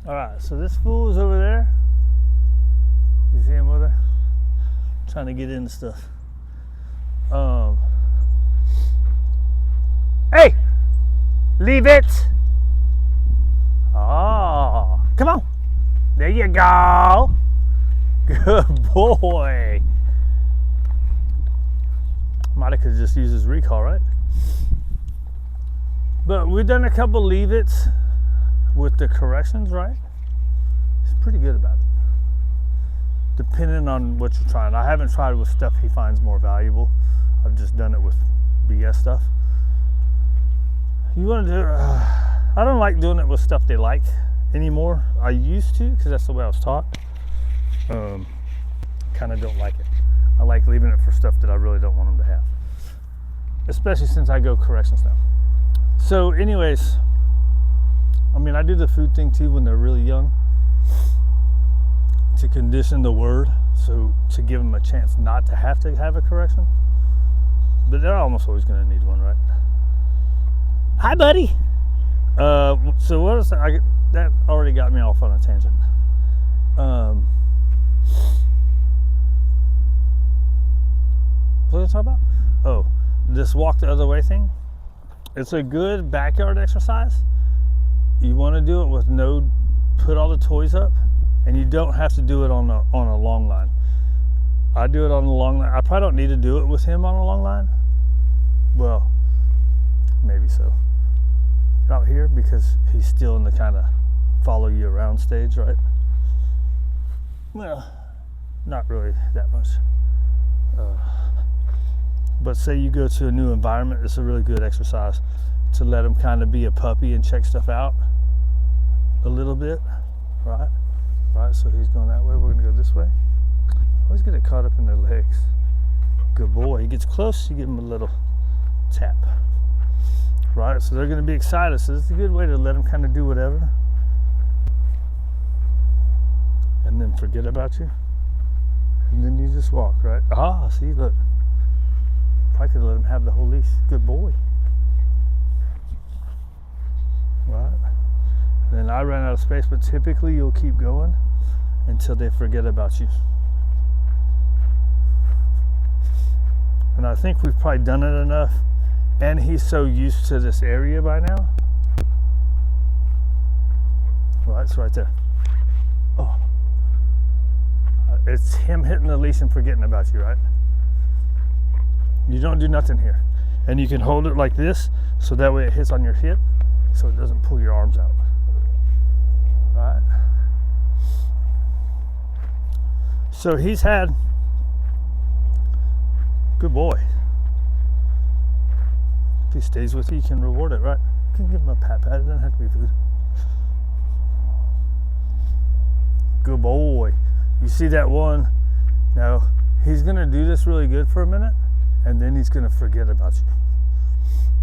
Alright, so this fool is over there. You see him over there? Trying to get into stuff. Hey! Leave it! Oh, come on. There you go. Good boy. Might have could just use his recall, right? But we've done a couple leave it's with the corrections, right? He's pretty good about it. Depending on what you're trying. I haven't tried it with stuff he finds more valuable. I've just done it with BS stuff. You want to do I don't like doing it with stuff they like anymore. I used to, because that's the way I was taught. Kind of don't like it. I like leaving it for stuff that I really don't want them to have. Especially since I go corrections now. So anyways, I mean, I do the food thing too when they're really young, to condition the word, so to give them a chance not to have a correction. But they're almost always going to need one, right? Hi, buddy. So what is that? That already got me off on a tangent. What did I talk about? Oh, this walk the other way thing. It's a good backyard exercise. You want to do it with put all the toys up, and you don't have to do it on a long line. I do it on the long line. I probably don't need to do it with him on a long line. Well, maybe so. Out here, because he's still in the kind of follow you around stage, right? Well, not really that much. But say you go to a new environment, it's a really good exercise to let him kind of be a puppy and check stuff out a little bit, right? Right, so he's going that way, we're gonna go this way. Always get it caught up in their legs. Good boy. He gets close, you give him a little tap. Right, so they're gonna be excited, so this is a good way to let them kind of do whatever. And then forget about you. And then you just walk, right? Ah, see, look. I could let him have the whole leash. Good boy. Right. And then I ran out of space, but typically you'll keep going until they forget about you. And I think we've probably done it enough, and he's so used to this area by now. Right, it's right there. Oh. It's him hitting the leash and forgetting about you, right? You don't do nothing here. And you can hold it like this, so that way it hits on your hip, so it doesn't pull your arms out. Right? So he's had, good boy. If he stays with you, you can reward it, right? You can give him a pat, it doesn't have to be food. Good boy. You see that one? Now, he's gonna do this really good for a minute, and then he's gonna forget about you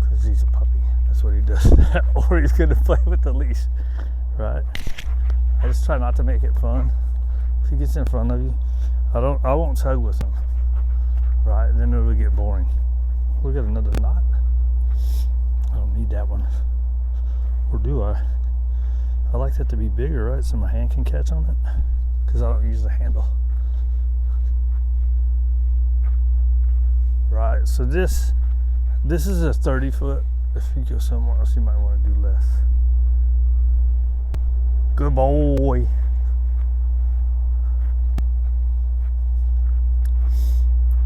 because he's a puppy. That's what he does. Or he's gonna play with the leash, right? I just try not to make it fun. If he gets in front of you, I won't tug with him, right? And then it'll get boring. We got another knot. I don't need that one, or do I? I like that to be bigger, right? So my hand can catch on it, because I don't use the handle. Right, so this is a 30 foot. If you go somewhere else, you might want to do less. Good boy.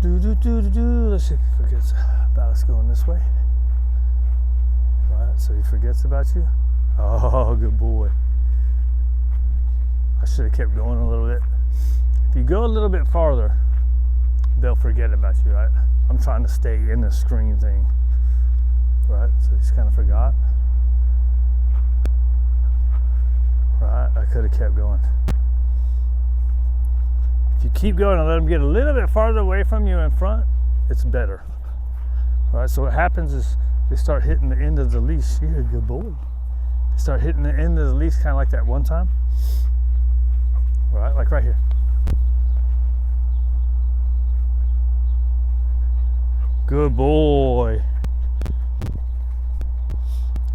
Let's see if he forgets about us going this way. Right, so he forgets about you. Oh, good boy. I should have kept going a little bit. If you go a little bit farther, they'll forget about you, right? I'm trying to stay in the screen thing, right? So he's kind of forgot. Right, I could have kept going. If you keep going and let them get a little bit farther away from you in front, it's better. Right, so what happens is they start hitting the end of the leash. You're a good boy. They start hitting the end of the leash kind of like that one time. Right, like right here. Good boy.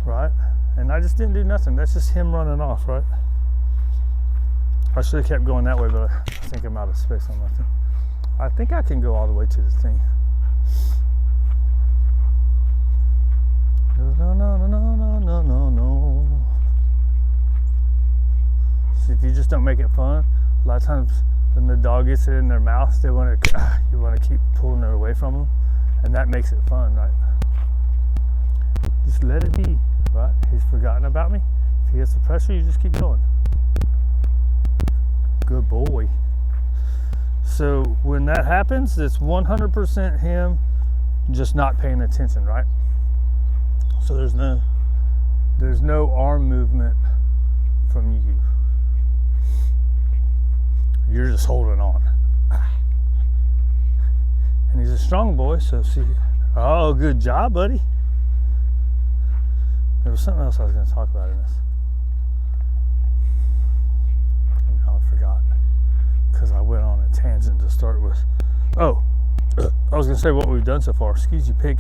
Right? And I just didn't do nothing. That's just him running off, right? I should have kept going that way, but I think I'm out of space on my thing. I think I can go all the way to the thing. No. See, if you just don't make it fun, a lot of times when the dog gets it in their mouth, you want to keep pulling it away from them, and that makes it fun, right? Just let it be, right? He's forgotten about me. If he gets the pressure, you just keep going. Good boy. So when that happens, it's 100% him just not paying attention, right? So there's no arm movement from you. You're just holding on. And he's a strong boy, so see. Oh, good job, buddy. There was something else I was going to talk about in this. And now I forgot. Because I went on a tangent to start with. Oh, I was going to say what we've done so far. Excuse you, pig.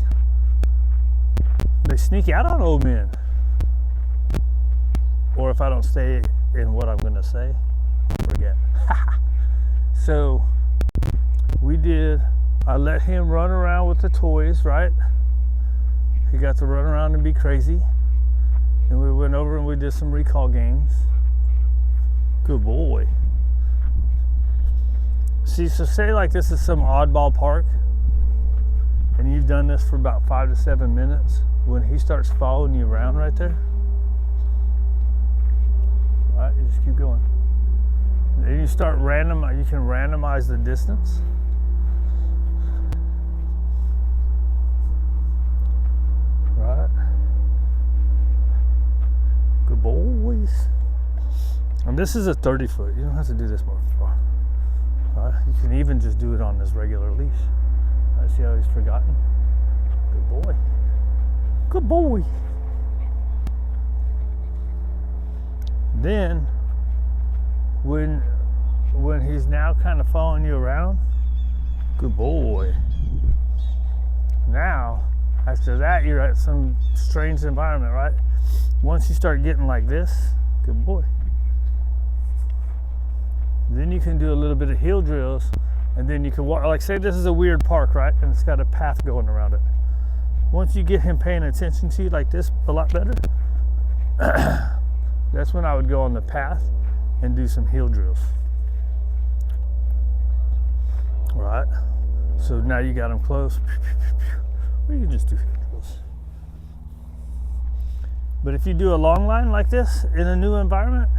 They sneak out on old men. Or if I don't stay in what I'm going to say, I'll forget. So, I let him run around with the toys, right? He got to run around and be crazy. Then we went over and we did some recall games. Good boy. See, so say like this is some oddball park, and you've done this for about 5 to 7 minutes. When he starts following you around right there, right, you just keep going. Then you start you can randomize the distance. Right. Good boys. And this is a 30 foot. You don't have to do this more far. Right. You can even just do it on this regular leash. Right. See how he's forgotten? Good boy. Good boy. Then, when he's now kind of following you around, good boy. Now, after that, you're at some strange environment, right? Once you start getting like this, good boy. Then you can do a little bit of heel drills, and then you can walk. Like say this is a weird park, right? And it's got a path going around it. Once you get him paying attention to you like this a lot better, that's when I would go on the path and do some heel drills. Right? So now you got him close. Or you can just do heel drills. But if you do a long line like this in a new environment,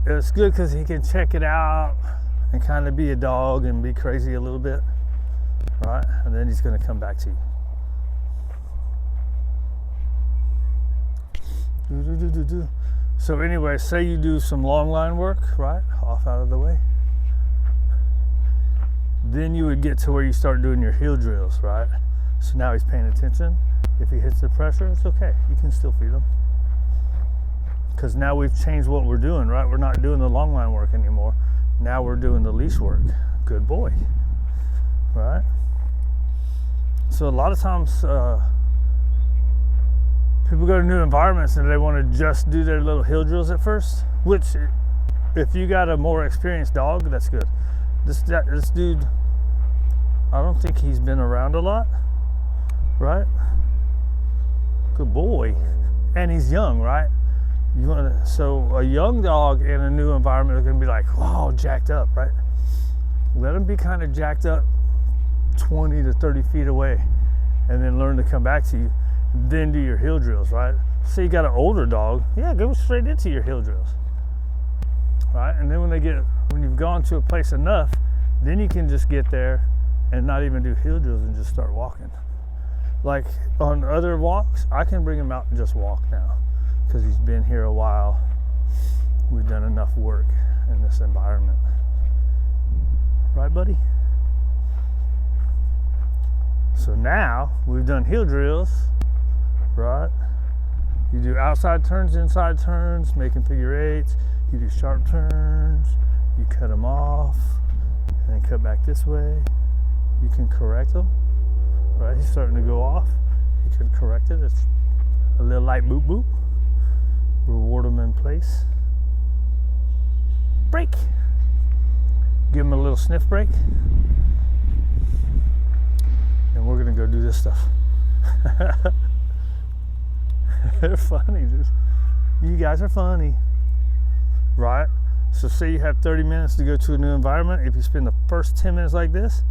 it's good because he can check it out and kind of be a dog and be crazy a little bit. Right? And then he's going to come back to you. So anyway, say you do some long line work, right? Off out of the way. Then you would get to where you start doing your heel drills, right? So now he's paying attention. If he hits the pressure, it's okay. You can still feed him. Because now we've changed what we're doing, right? We're not doing the long line work anymore. Now we're doing the leash work. Good boy. Right? So a lot of times, people go to new environments and they want to just do their little heel drills at first, which if you got a more experienced dog, that's good. This dude, I don't think he's been around a lot, right? Good boy. And he's young, right? So a young dog in a new environment is going to be like, wow, jacked up, right? Let him be kind of jacked up 20 to 30 feet away and then learn to come back to you. Then do your heel drills, right? Say you got an older dog, yeah, go straight into your heel drills, right? And then when you've gone to a place enough, then you can just get there and not even do heel drills and just start walking. Like on other walks, I can bring him out and just walk now because he's been here a while. We've done enough work in this environment, right, buddy? So now we've done heel drills. Right? You do outside turns, inside turns, making figure eights. You do sharp turns. You cut them off, and then cut back this way. You can correct them. Right? He's starting to go off. You can correct it. It's a little light boop boop. Reward them in place. break. Give them a little sniff break. And we're gonna go do this stuff. They're funny. You guys are funny, right? So say you have 30 minutes to go to a new environment. If you spend the first 10 minutes like this,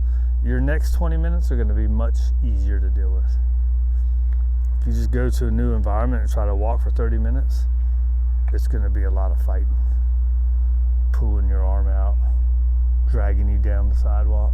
your next 20 minutes are going to be much easier to deal with. If you just go to a new environment and try to walk for 30 minutes, it's going to be a lot of fighting, pulling your arm out, dragging you down the sidewalk.